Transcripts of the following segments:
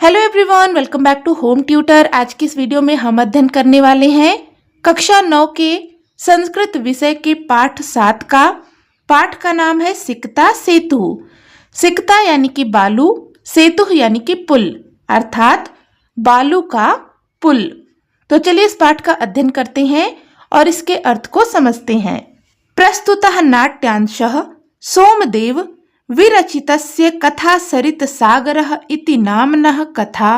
Hello everyone, welcome back to home tutor. आज की इस वीडियो में हम अध्ययन करने वाले हैं कक्षा 9 के संस्कृत विषय के पाठ 7 का। पाठ का नाम है सिकता सेतु। सिकता यानी कि बालू, सेतु यानी कि पुल, अर्थात बालू का पुल। तो चलिए इस पाठ का अध्ययन करते हैं और इसके अर्थ को समझते हैं। प्रस्तुतः नाट्यांशः सोमदेव विरचितस्य कथा सरित सागरः इति नाम्नः कथा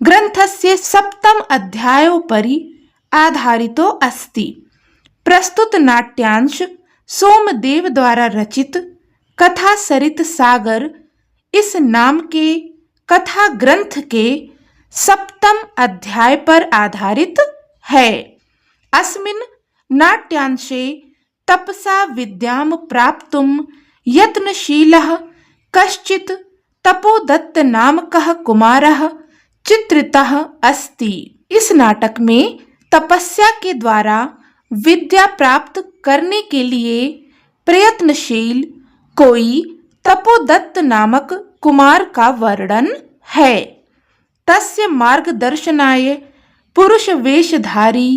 ग्रंथस्य सप्तम अध्यायोपरि आधारितो अस्ति। प्रस्तुत नाट्यांश सोमदेव द्वारा रचित कथा सरित सागर इस नाम के कथा ग्रंथ के सप्तम अध्याय पर आधारित है। अस्मिन् नाट्यांशे तपसा विद्यां प्राप्तुं यत्नशीलः कश्चित् तपोदत्त नामकः कुमारः चित्रितः अस्ति। इस नाटक में तपस्या के द्वारा विद्या प्राप्त करने के लिए प्रयत्नशील कोई तपोदत्त नामक कुमार का वर्णन है। तस्य मार्गदर्शनाय पुरुष वेशधारी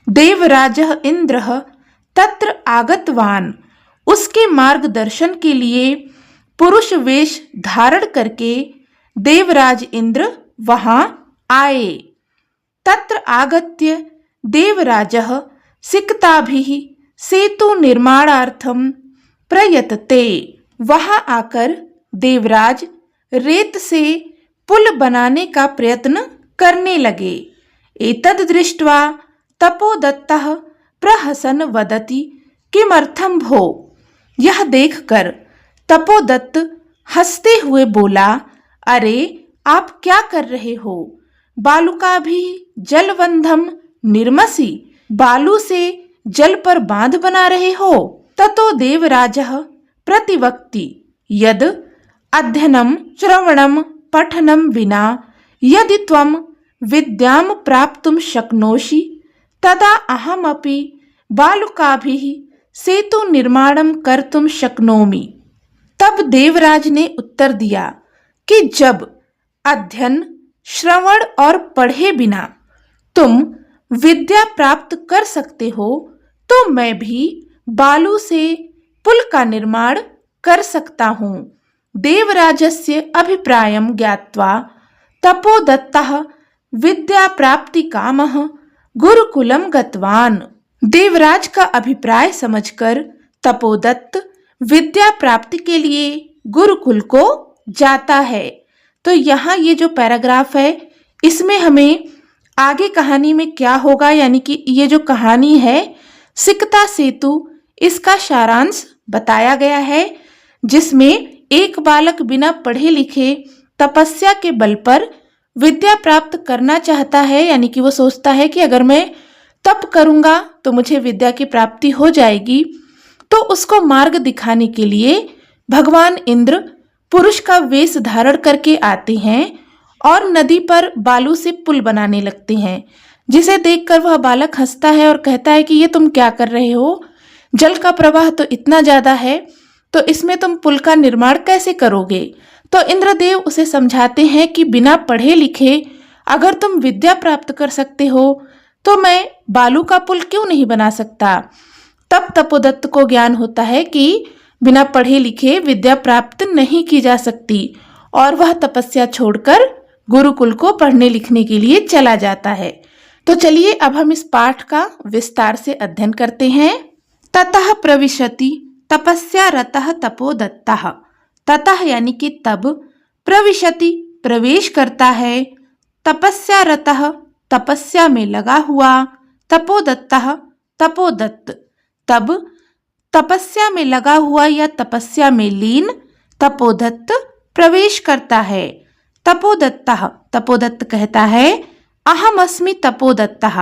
देवराजः इंद्रः तत्र आगतवान्। उसके मार्गदर्शन के लिए पुरुष वेश धारण करके देवराज इंद्र वहां आए। तत्र आगत्य देवराजः सिकताभिः सेतु निर्माणार्थं प्रयतते। वहां आकर देवराज रेत से पुल बनाने का प्रयत्न करने लगे। एतद् दृष्ट्वा तपोदत्तः प्रहसन वदति किमर्थं भो। यह देखकर तपोदत्त हंसते हुए बोला, अरे आप क्या कर रहे हो? बालुका भी जलबंधम निर्मसी, बालू से जल पर बांध बना रहे हो। ततो देवराजः प्रतिवक्ति यद अध्ययनं श्रवणं पठनं विना यदि त्वं विद्यां प्राप्तुं शक्नोषि तदा अहमपि बालुकाभिः सेतु निर्माणं कर्तुं शक्नोमि। तब देवराज ने उत्तर दिया कि जब अध्ययन, श्रवण और पढ़े बिना तुम विद्या प्राप्त कर सकते हो तो मैं भी बालू से पुल का निर्माण कर सकता हूँ। देवराजस्य अभिप्रायं ज्ञात्वा तपोदत्तः विद्या प्राप्ति कामः गुरुकुलम गतवान। देवराज का अभिप्राय समझकर तपोदत्त विद्या प्राप्ति के लिए गुरुकुल को जाता है। तो यहाँ ये जो पैराग्राफ है इसमें हमें आगे कहानी में क्या होगा, यानी कि ये जो कहानी है सिकता सेतु, इसका सारांश बताया गया है, जिसमें एक बालक बिना पढ़े लिखे तपस्या के बल पर विद्या प्राप्त करना चाहता है। यानी कि वो सोचता है कि अगर मैं तप करूंगा तो मुझे विद्या की प्राप्ति हो जाएगी। तो उसको मार्ग दिखाने के लिए भगवान इंद्र पुरुष का वेश धारण करके आते हैं और नदी पर बालू से पुल बनाने लगते हैं, जिसे देखकर वह बालक हंसता है और कहता है कि ये तुम क्या कर रहे हो? जल का प्रवाह तो इतना ज्यादा है, तो इसमें तुम पुल का निर्माण कैसे करोगे? तो इंद्रदेव उसे समझाते हैं कि बिना पढ़े लिखे अगर तुम विद्या प्राप्त कर सकते हो तो मैं बालू का पुल क्यों नहीं बना सकता। तब तपोदत्त को ज्ञान होता है कि बिना पढ़े लिखे विद्या प्राप्त नहीं की जा सकती और वह तपस्या छोड़कर गुरुकुल को पढ़ने लिखने के लिए चला जाता है। तो चलिए अब हम इस पाठ का विस्तार से अध्ययन करते हैं। ततः प्रविशति तपस्या रतः तपोदत्तः। ततः यानी कि तब, प्रविशति प्रवेश करता है, तपस्या रतः तपस्या में लगा हुआ, तपोदत्तः तपोदत्त तब तपस्या में लगा हुआ या तपस्या में लीन तपोदत्त प्रवेश करता है। तपोदत्तः तपोदत्त कहता है, अहम अस्मि तपोदत्तः।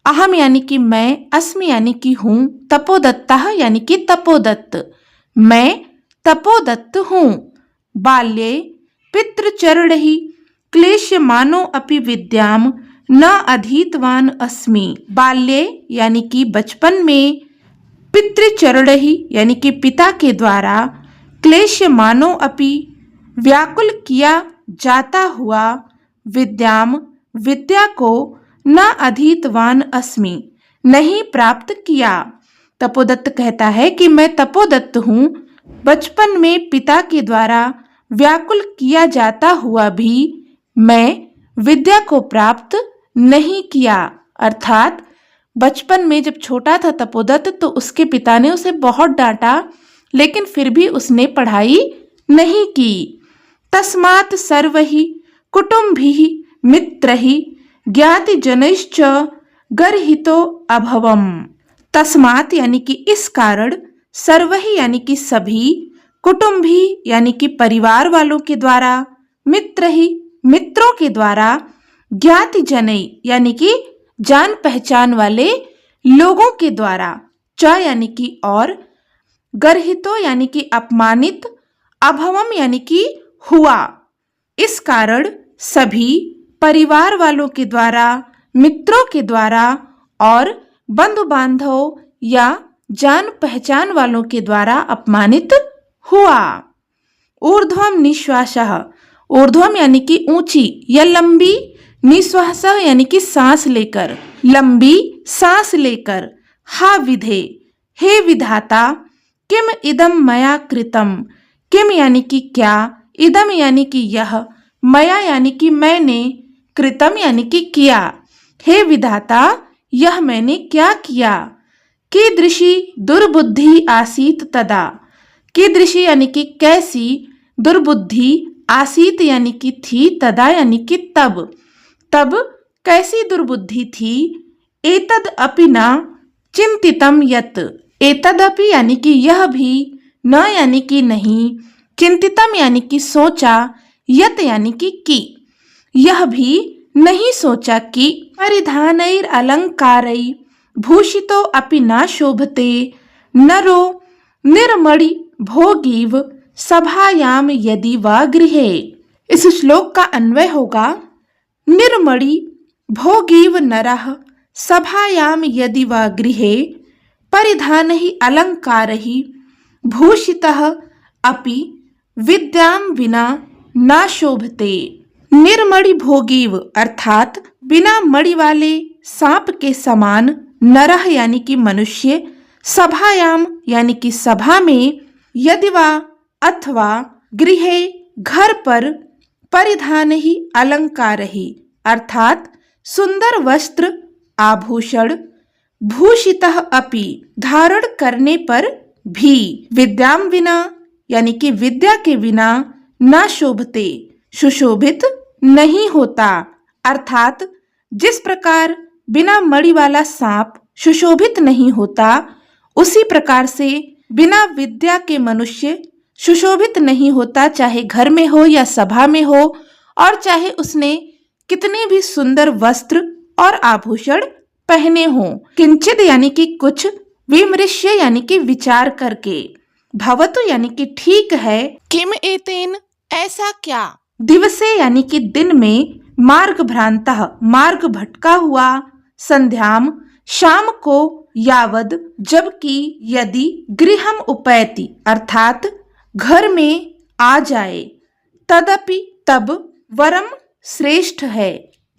अहम यानी कि मैं, अस्मि यानी कि हूँ, तपोदत्तः यानी कि तपोदत्त, मैं तपोदत्त हूँ। बाल्ये पितृचरणैः क्लेश्यमानो अपि विद्यां न अधीतवान अस्मि। बाल्ये यानी कि बचपन में, पितृचरणैः यानी कि पिता के द्वारा, क्लेश्यमानो अपि व्याकुल किया जाता हुआ, विद्याम विद्या को न अधीतवान अस्मि नहीं प्राप्त किया। तपोदत्त कहता है कि मैं तपोदत्त हूँ, बचपन में पिता के द्वारा व्याकुल किया जाता हुआ भी मैं विद्या को प्राप्त नहीं किया। अर्थात बचपन में जब छोटा था तपोदत्त तो उसके पिता ने उसे बहुत डांटा, लेकिन फिर भी उसने पढ़ाई नहीं की। तस्मात् सर्वहि कुटुम्भिः मित्रैः ज्ञातिजनैश्च गर्हितो अभवम्। तस्मात् यानी कि इस कारण, सर्वहि यानी कि सभी, कुटुम्भी यानी कि परिवार वालों के द्वारा, मित्रैः मित्रों के द्वारा, ज्ञातिजनै यानी कि जान पहचान वाले लोगों के द्वारा, च यानी कि और, गर्हितो यानी कि अपमानित, अभवम यानी कि हुआ। इस कारण सभी परिवार वालों के द्वारा, मित्रों के द्वारा और बंधु बांधव या जान पहचान वालों के द्वारा अपमानित हुआ। ऊर्ध्वम निश्वासः, ऊर्ध्वम यानी कि ऊंची या लंबी, निश्वासः यानी कि सांस लेकर, लंबी सांस लेकर। हा विधे, हे विधाता, किम इदम मया कृतम, किम यानी कि क्या, इदम यानी कि यह, मया यानी कि मैंने, कृतम यानी कि किया। हे विधाता, यह मैंने क्या किया। कीदृशी दुर्बुद्धि आसीत तदा, कीदृशी यानी कि कैसी, दुर्बुद्धि आसीत यानी कि थी, तदा यानी कि तब, तब कैसी दुर्बुद्धि थी। एतद अपि न चिंतितम यत, एतद अपि यानी कि यह भी, न यानी कि नहीं, चिंतितम यानी कि सोचा, यत यानी कि यह भी नहीं सोचा कि परिधानैर अलंकारैः भूषितो अपि न शोभते नरो निर्मणि भोगीव सभायाम यदि वा गृहे। इस श्लोक का अन्वय होगा, निर्मणि भोगीव नरः सभायाम यदि वा गृहे परिधानैः अलंकारैः भूषितः अपि विद्यां विना न शोभते। निर्मणि भोगीव अर्थात बिना मणि वाले सांप के समान, नरह यानी कि मनुष्य, सभायाम यानी कि सभा में, यदि वा अथवा, गृहे घर पर, परिधान ही अलंकार ही अर्थात सुंदर वस्त्र आभूषण, भूषितः अपि धारण करने पर भी, विद्याम विना यानी कि विद्या के बिना, न शोभते सुशोभित नहीं होता। अर्थात जिस प्रकार बिना मणि वाला सांप सुशोभित नहीं होता, उसी प्रकार से बिना विद्या के मनुष्य सुशोभित नहीं होता, चाहे घर में हो या सभा में हो, और चाहे उसने कितने भी सुंदर वस्त्र और आभूषण पहने हों। किंचित यानी कि कुछ, विमृश्य यानी कि विचार करके, भवतु यानी कि ठीक है, किम एतेन ऐसा क्या, दिवसे यानी कि दिन में, मार्ग भ्रांतः मार्ग भटका हुआ, संध्याम शाम को, यावद जबकि, यदि, गृहम उपैति अर्थात घर में आ जाए, तदपि तब, वरम श्रेष्ठ है।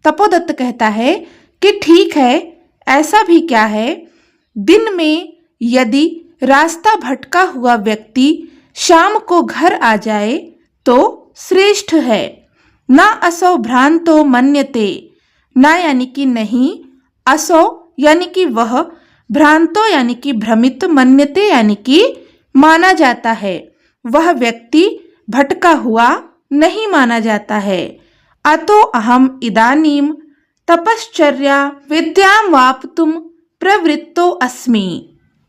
तपोदत्त कहता है कि ठीक है, ऐसा भी क्या है, दिन में यदि रास्ता भटका हुआ व्यक्ति शाम को घर आ जाए तो श्रेष्ठ है। न असौ भ्रांतो मन्यते, न यानी कि नहीं, असौ यानी कि वह, भ्रांतो यानी कि भ्रमित, मन्यते यानी कि माना जाता है, वह व्यक्ति भटका हुआ नहीं माना जाता है। अतो अहम इदानीम तपश्चर्या विद्यां वाप्तुम प्रवृत्तो अस्मि।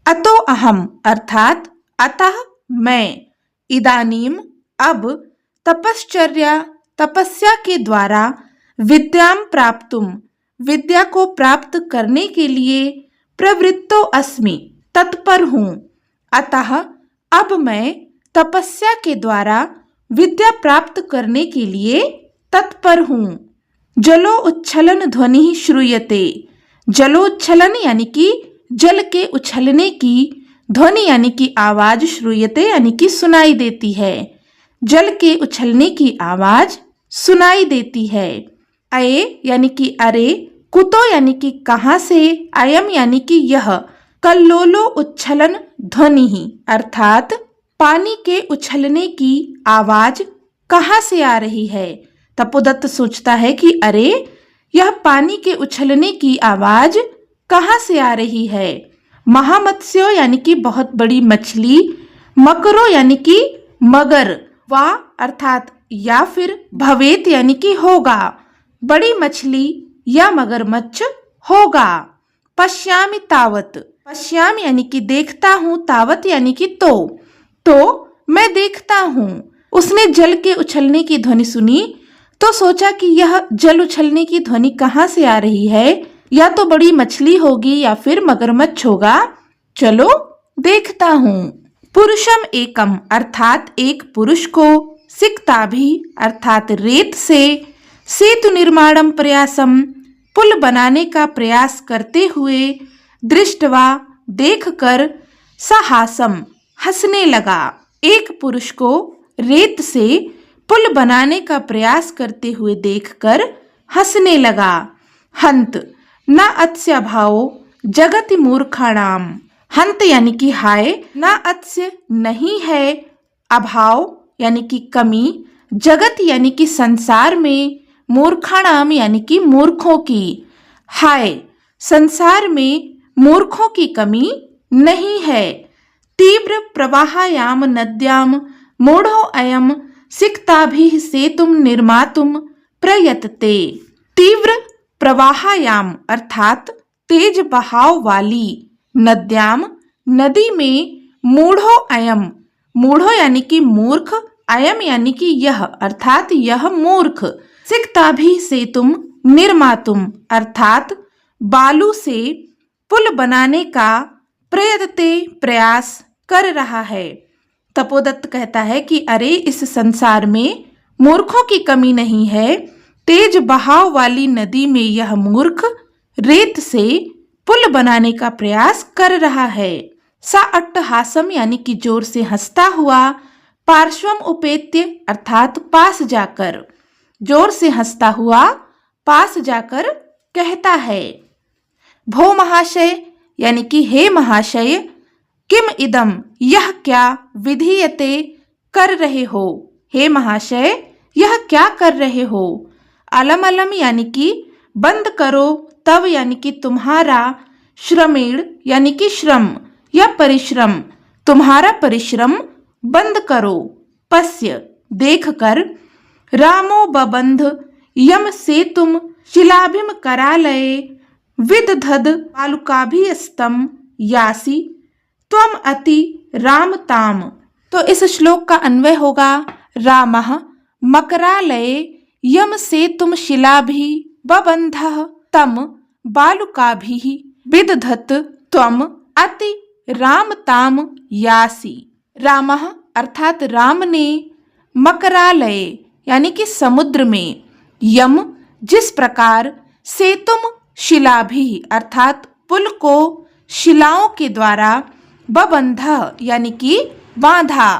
अतो अहम अर्थात अतः मैं, इदानीम अब, तपश्चर्या तपस्या के द्वारा, विद्यां प्राप्तुम विद्या को प्राप्त करने के लिए, प्रवृत्तो अस्मि तत्पर हूँ। अतः अब मैं तपस्या के द्वारा विद्या प्राप्त करने के लिए तत्पर हूँ। जलो उच्छलन ध्वनि श्रूयते, जलोच्छलन यानी कि जल के उछलने की, ध्वनि यानी कि आवाज, श्रूयते यानी कि सुनाई देती है, जल के उछलने की आवाज सुनाई देती है। अये यानी कि अरे, कुतो यानी कि कहाँ से, अयम यानी कि यह, कल्लोलो उच्छलन ध्वनि ही अर्थात पानी के उछलने की आवाज कहाँ से आ रही है। तपोदत्त सोचता है कि अरे, यह पानी के उछलने की आवाज कहाँ से आ रही है। महामत्स्यो यानी कि बहुत बड़ी मछली, मकरो यानी कि मगर, वा अर्थात या फिर, भवेत यानी कि होगा, बड़ी मछली या मगरमच्छ होगा। पश्यामि तावत, पश्याम यानी कि देखता हूँ, तावत यानी कि तो मैं देखता हूँ। उसने जल के उछलने की ध्वनि सुनी तो सोचा कि यह जल उछलने की ध्वनि कहाँ से आ रही है, या तो बड़ी मछली होगी या फिर मगरमच्छ होगा, चलो देखता हूँ। पुरुषम एकम अर्थात एक पुरुष को, सिक्ताभि अर्थात रेत से, सेतु निर्माणम प्रयासम पुल बनाने का प्रयास करते हुए, दृष्टवा देखकर, सहासम हंसने लगा। एक पुरुष को रेत से पुल बनाने का प्रयास करते हुए देखकर हंसने लगा। हंत न अत्स्य भावो जगति मूर्खाणाम, हंत यानी कि हाय, न अत्स्य नहीं है, अभाव यानी कि कमी, जगत यानी कि संसार में, मूर्खाणाम यानी कि मूर्खों की, हाय संसार में मूर्खों की कमी नहीं है। तीव्र प्रवाहायाम नद्याम मूढ़ो अयम सिक्ताभिः सेतुम निर्मातुम प्रयतते। तीव्र प्रवाहायाम अर्थात तेज बहाव वाली, नद्याम नदी में, मूढ़ो अयम, मूढ़ो यानी कि मूर्ख, अयम यानी कि यह अर्थात यह मूर्ख, सिक्ताभिः सेतुम निर्मातुम अर्थात बालू से पुल बनाने का, प्रयतते प्रयास कर रहा है। तपोदत्त कहता है कि अरे, इस संसार में मूर्खों की कमी नहीं है, तेज बहाव वाली नदी में यह मूर्ख रेत से पुल बनाने का प्रयास कर रहा है। सा अट्टहासम यानी कि जोर से हंसता हुआ, पार्श्वम उपेत्य अर्थात पास जाकर, जोर से हंसता हुआ पास जाकर कहता है। भो महाशय यानी कि हे महाशय, किम इदम यह क्या, विधीयते कर रहे हो, हे महाशय यह क्या कर रहे हो। अलम अलम यानी कि बंद करो, तब यानी कि तुम्हारा, श्रमेण यानी कि श्रम या परिश्रम, तुम्हारा परिश्रम बंद करो। पश्य देखकर, रामो बबंध यम सेतुम शिलाभिम करालये विदधद बालुकाभिस्तम यासी त्वम अति रामताम। तो इस श्लोक का अन्वय होगा, रामः मकरालये यम सेतुम शिलाभि बबंधः तम बालुकाभिः विदधत त्वम अति रामताम यासी। रामः अर्थात राम ने, मकरालये यानी कि समुद्र में, यम जिस प्रकार, सेतुम शिलाभि अर्थात पुल को शिलाओं के द्वारा, बबंधा यानी कि बांधा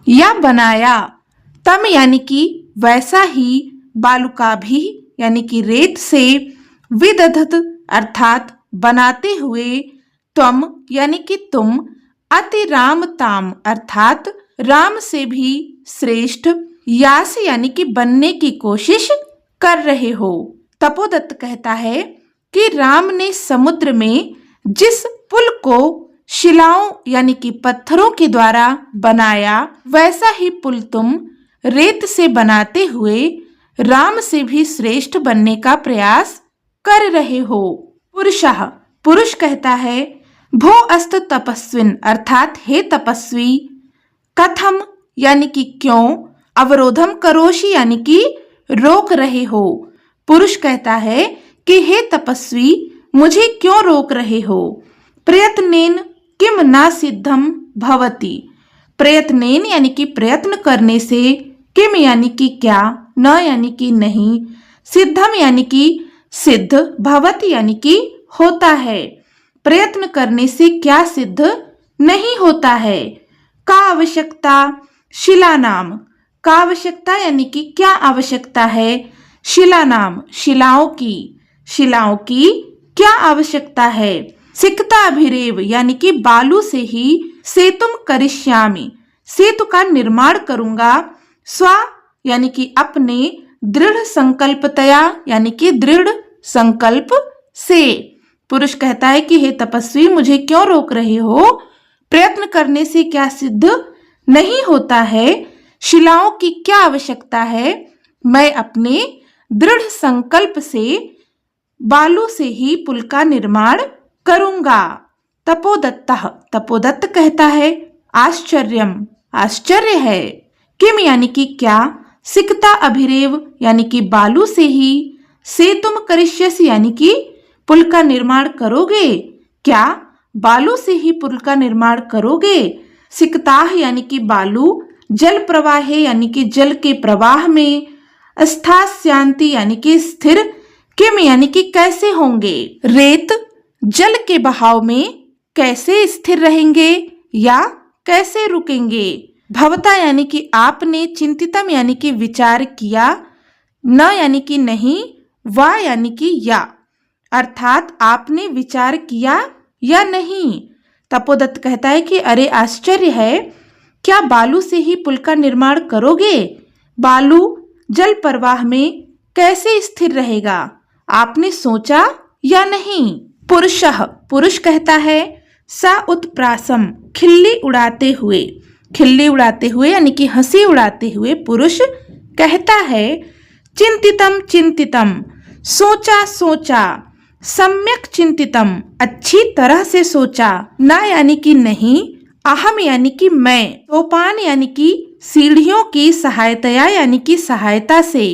या बनाया, तम यानी कि वैसा ही, बालुकाभि यानी कि रेत से, विदधत अर्थात बनाते हुए, त्वम यानी कि तुम, अति रामताम अर्थात राम से भी श्रेष्ठ, यास यानी कि बनने की कोशिश कर रहे हो। तपोदत्त कहता है कि राम ने समुद्र में जिस पुल को शिलाओं यानी कि पत्थरों के द्वारा बनाया, वैसा ही पुल तुम रेत से बनाते हुए राम से भी श्रेष्ठ बनने का प्रयास कर रहे हो। पुरुषः पुरुष कहता है, भो अस्त तपस्विन अर्थात हे तपस्वी, कथम यानी कि क्यों, अवरोधम करोषि यानी कि रोक रहे हो। पुरुष कहता है कि हे तपस्वी, मुझे क्यों रोक रहे हो। प्रयत्नेन किम न सिद्धम भवति, प्रयत्नेन यानी कि प्रयत्न करने से, किम यानी कि क्या, न यानी कि नहीं, सिद्धम यानी कि सिद्ध, भवति यानी कि होता है। प्रयत्न करने से क्या सिद्ध नहीं होता है। का आवश्यकता, शिला नाम, का आवश्यकता यानी कि क्या आवश्यकता है, शिला नाम, शिलाओं की क्या आवश्यकता है? सिकता अभिरेव यानी कि बालू से ही सेतुम करिष्यामि, सेतु का निर्माण करूंगा। स्व यानी कि अपने, दृढ़ संकल्पतया यानी कि दृढ़ संकल्प से। पुरुष कहता है कि हे तपस्वी, मुझे क्यों रोक रहे हो? प्रयत्न करने से क्या सिद्ध नहीं होता है? शिलाओं की क्या आवश्यकता है? मैं अपने दृढ़ संकल्प से बालू से ही पुल का निर्माण करूंगा। तपोदत्तः, तपोदत्त कहता है आश्चर्यम, आश्चर्य है। किम यानी कि क्या, सिकता अभिरेव यानी कि बालू से ही, सेतुम करिष्यसि यानी कि पुल का निर्माण करोगे। क्या बालू से ही पुल का निर्माण करोगे? सिकताह यानी कि बालू, जल प्रवाह यानी कि जल के प्रवाह में, स्थास्यांति यानी कि स्थिर, किम यानी कि कैसे होंगे। रेत जल के बहाव में कैसे स्थिर रहेंगे या कैसे रुकेंगे। भवता यानी कि आपने, चिंतितम यानी कि विचार किया, न यानी कि नहीं, वा यानी कि या, अर्थात आपने विचार किया या नहीं। तपोदत्त कहता है कि अरे आश्चर्य है, क्या बालू से ही पुल का निर्माण करोगे? बालू जल प्रवाह में कैसे स्थिर रहेगा? आपने सोचा या नहीं? पुरुषः, पुरुष कहता है सा उत्प्रासम, खिल्ली उड़ाते हुए, खिल्ली उड़ाते हुए यानी कि हंसी उड़ाते हुए पुरुष कहता है चिंतितम, चिंतितम, सोचा सोचा, सम्यक चिंतितम, अच्छी तरह से सोचा, ना यानी कि नहीं, अहम यानी कि मैं, सोपान यानी कि सीढ़ियों की सहायतया यानी कि सहायता से,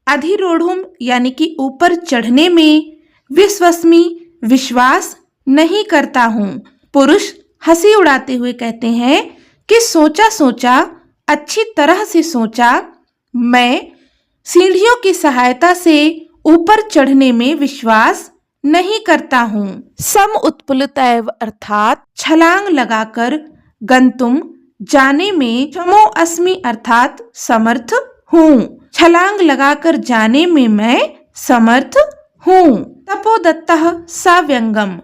अधिरोढ़ुम यानी कि ऊपर चढ़ने में, विश्वस्मि विश्वास नहीं करता हूँ। पुरुष हंसी उड़ाते हुए कहते हैं कि सोचा सोचा, अच्छी तरह से सोचा, मैं सीढ़ियों की सहायता से ऊपर चढ़ने में विश्वास नहीं करता हूँ। सम उत्पुलतैव अर्थात छलांग लगाकर, गंतुम जाने में, क्षमो अस्मि अर्थात समर्थ हूँ, छलांग लगाकर जाने में मैं समर्थ हूँ। तपोदत्तः सव्यंगम,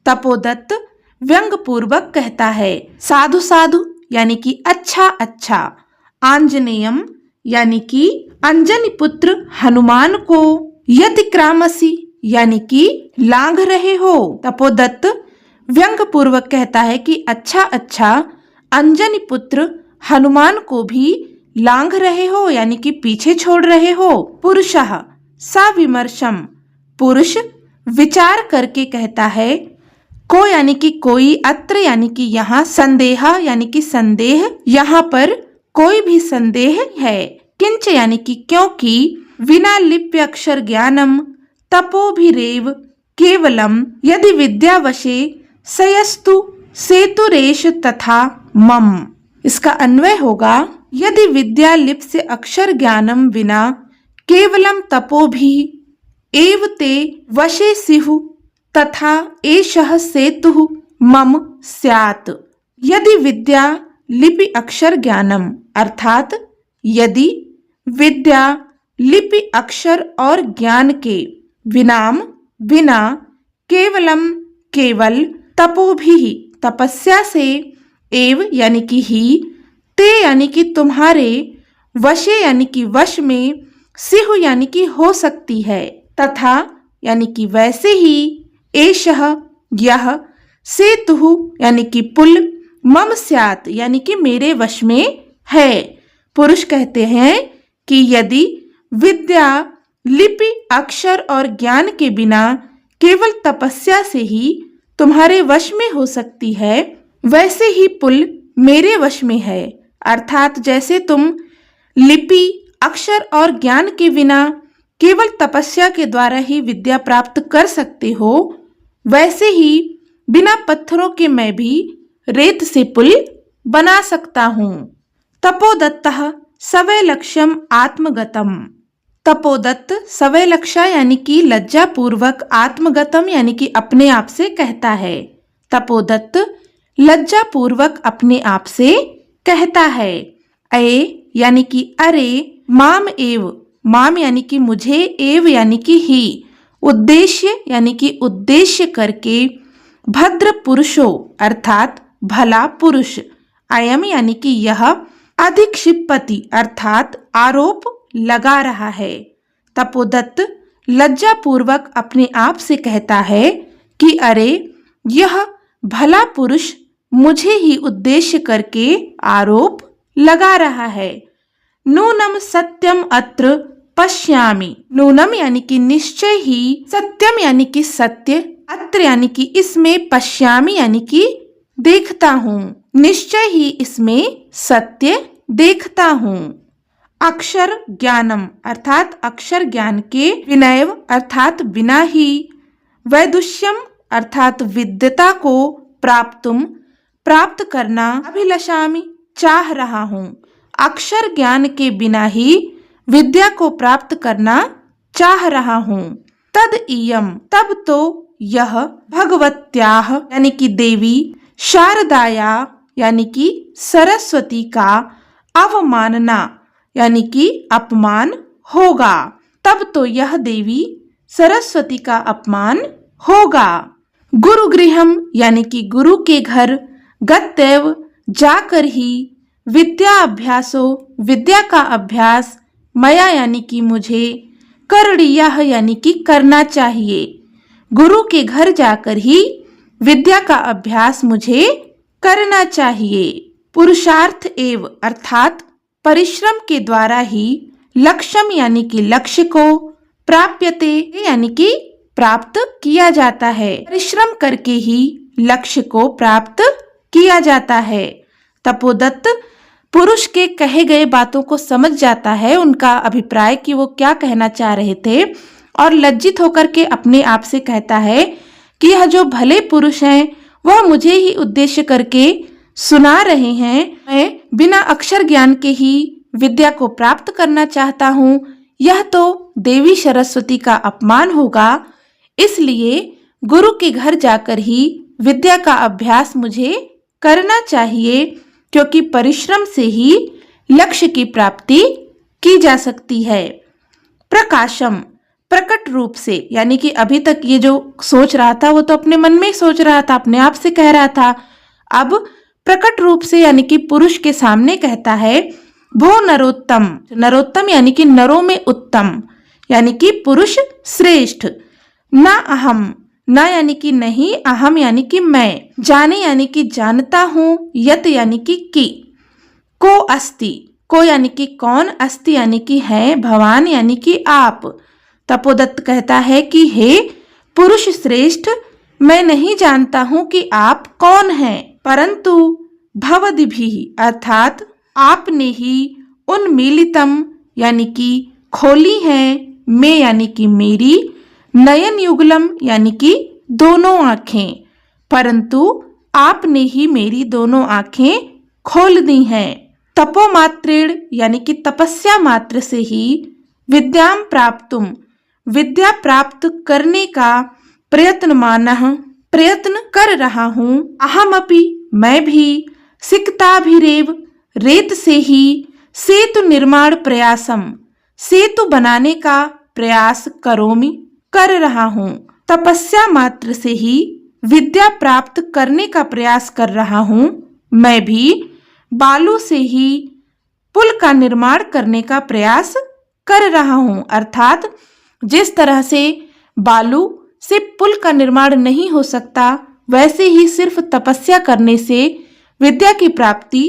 तपोदत्त व्यंग पूर्वक कहता है साधु साधु यानी कि अच्छा अच्छा, आंजनेयम यानी कि अंजनी पुत्र हनुमान को, यतिक्रामसि यानी कि लांघ रहे हो। तपोदत्त व्यंग पूर्वक कहता है कि अच्छा अच्छा, अंजनी पुत्र हनुमान को भी लांघ रहे हो यानी कि पीछे छोड़ रहे हो। पुरुषः सविमर्शम, पुरुष विचार करके कहता है, को यानी कि कोई, अत्र यानी कि यहाँ, संदेह यानी कि संदेह, यहाँ पर कोई भी संदेह है, किंच यानी कि क्योंकि, विना लिप्य अक्षर ज्ञानम तपोभिरेव केवलम, यदि विद्यावशे सयस्तु सेतुरेश तथा मम। इसका अन्वय होगा यदि विद्या लिप से अक्षर ज्ञानम विना केवलम तपोभि एव ते वशे सिहु तथा एषः सेतुः मम स्यात्। यदि विद्या लिपि अक्षर ज्ञानम अर्थात यदि विद्या लिपि अक्षर और ज्ञान के, विनाम बिना, केवलम केवल, तपोभिः तपस्या से, एव यानी कि ही, ते यानी कि तुम्हारे, वशे यानी कि वश में, सिहु यानी कि हो सकती है, तथा यानी कि वैसे ही, एषः यह, सेतुः यानी कि पुल, मम स्यात् यानी कि मेरे वश में है। पुरुष कहते हैं कि यदि विद्या लिपि अक्षर और ज्ञान के बिना केवल तपस्या से ही तुम्हारे वश में हो सकती है, वैसे ही पुल मेरे वश में है। अर्थात जैसे तुम लिपि अक्षर और ज्ञान के बिना केवल तपस्या के द्वारा ही विद्या प्राप्त कर सकते हो, वैसे ही बिना पत्थरों के मैं भी रेत से पुल बना सकता हूँ। तपोदत्तः सवैलक्ष्यम आत्मगतम, तपोदत्त सवैलक्षा यानी कि लज्जा पूर्वक, आत्मगतम यानी कि अपने आप से कहता है। तपोदत्त लज्जा पूर्वक अपने आप से कहता है। अये यानी कि अरे, माम एव माम यानी कि मुझे, एव यानी कि ही, उद्देश्य यानी कि उद्देश्य करके, भद्र पुरुषो अर्थात भला पुरुष, अयम यानी कि यह, अधिक्षिपति अर्थात आरोप लगा रहा है। तपोदत्त लज्जा पूर्वक अपने आप से कहता है कि अरे यह भला पुरुष मुझे ही उद्देश्य करके आरोप लगा रहा है। नूनम सत्यम अत्र पश्यामि, नूनम यानी कि निश्चय ही, सत्यम यानी कि सत्य, अत्र यानी कि इसमें, पश्यामि यानी कि देखता हूँ, निश्चय ही इसमें सत्य देखता हूँ। अक्षर ज्ञानम अर्थात अक्षर ज्ञान के, विनयव अर्थात बिना ही, वैदुष्यम अर्थात विद्यता को, प्राप्तुम प्राप्त करना, अभिलषामि चाह रहा हूँ। अक्षर ज्ञान के बिना ही विद्या को प्राप्त करना चाह रहा हूँ। तद इयम तब तो यह, भगवत्याह यानी कि देवी, शारदाया यानी कि सरस्वती का, अवमानना यानी कि अपमान होगा। तब तो यह देवी सरस्वती का अपमान होगा। गुरु गृहम यानी कि गुरु के घर, गत्यव जाकर ही, विद्या अभ्यासो विद्या का अभ्यास, मया यानी कि मुझे, करणीयः यानी कि करना चाहिए। गुरु के घर जाकर ही विद्या का अभ्यास मुझे करना चाहिए। पुरुषार्थ एव अर्थात परिश्रम के द्वारा ही, लक्ष्यम यानी कि लक्ष्य को, प्राप्यते यानी कि प्राप्त किया जाता है। परिश्रम करके ही लक्ष्य को प्राप्त किया जाता है। तपोदत्त पुरुष के कहे गए बातों को समझ जाता है, उनका अभिप्राय कि वो क्या कहना चाह रहे थे, और लज्जित होकर के अपने आप से कहता है कि यह जो भले पुरुष हैं वह मुझे ही उद्देश्य करके सुना रहे हैं। मैं बिना अक्षर ज्ञान के ही विद्या को प्राप्त करना चाहता हूँ। यह तो देवी सरस्वती का अपमान होगा, इसलिए गुरु के घर जाकर ही विद्या का अभ्यास मुझे करना चाहिए, क्योंकि परिश्रम से ही लक्ष्य की प्राप्ति की जा सकती है। प्रकाशम प्रकट रूप से, यानी कि अभी तक ये जो सोच रहा था वो तो अपने मन में सोच रहा था, अपने आप से कह रहा था। अब प्रकट रूप से यानी कि पुरुष के सामने कहता है, भो नरोत्तम, नरोत्तम यानी कि नरों में उत्तम, यानी कि पुरुष श्रेष्ठ। ना अहम, ना यानी कि नहीं, अहम यानी कि मैं, जाने यानी कि जानता हूँ, यत यानी कि को अस्ति, को यानी कि कौन, अस्ति यानी कि है, भवान यानी कि आप। तपोदत्त कहता है कि हे पुरुष श्रेष्ठ, मैं नहीं जानता हूँ कि आप कौन हैं, परंतु भवद्भिः अर्थात आपने ही, उन्मीलितम यानी कि खोली है, मैं यानी कि मेरी, नयन युगलम यानी कि दोनों आंखें, परंतु आपने ही मेरी दोनों आंखें खोल दी हैं। तपोमात्रेण यानी कि तपस्या मात्र से ही, विद्याम प्राप्तुम विद्या प्राप्त करने का, प्रयत्नमानः प्रयत्न कर रहा हूँ, अहमपि मैं भी, सिक्ताभिरेव रेत से ही, सेतु निर्माण प्रयासम सेतु बनाने का प्रयास करोमि कर रहा हूँ। तपस्या मात्र से ही विद्या प्राप्त करने का प्रयास कर रहा हूँ। मैं भी बालू से ही पुल का निर्माण करने का प्रयास कर रहा हूँ, अर्थात जिस तरह से बालू से पुल का निर्माण नहीं हो सकता, वैसे ही सिर्फ तपस्या करने से विद्या की प्राप्ति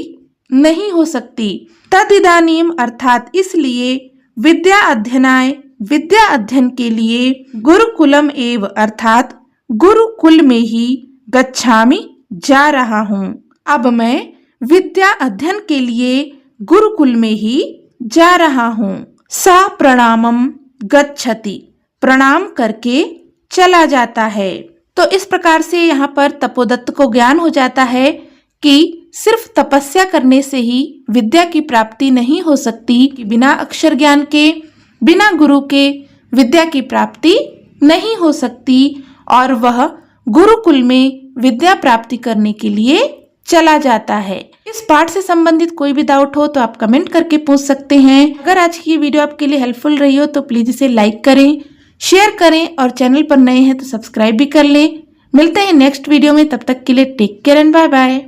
नहीं हो सकती। तदिदानीम अर्थात इसलिए, विद्या अध्ययनाय विद्या अध्ययन के लिए, गुरुकुलम एव अर्थात गुरुकुल में ही, गच्छामि जा रहा हूँ। अब मैं विद्या अध्ययन के लिए गुरुकुल में ही जा रहा हूँ। सा प्रणामम गच्छति, प्रणाम करके चला जाता है। तो इस प्रकार से यहाँ पर तपोदत्त को ज्ञान हो जाता है कि सिर्फ तपस्या करने से ही विद्या की प्राप्ति नहीं हो सकती, कि बिना अक्षर ज्ञान के, बिना गुरु के विद्या की प्राप्ति नहीं हो सकती, और वह गुरुकुल में विद्या प्राप्ति करने के लिए चला जाता है। इस पाठ से संबंधित कोई भी डाउट हो तो आप कमेंट करके पूछ सकते हैं। अगर आज की ये वीडियो आपके लिए हेल्पफुल रही हो तो प्लीज इसे लाइक करें, शेयर करें और चैनल पर नए हैं तो सब्सक्राइब भी कर लें। मिलते हैं नेक्स्ट वीडियो में, तब तक के लिए take care and bye bye.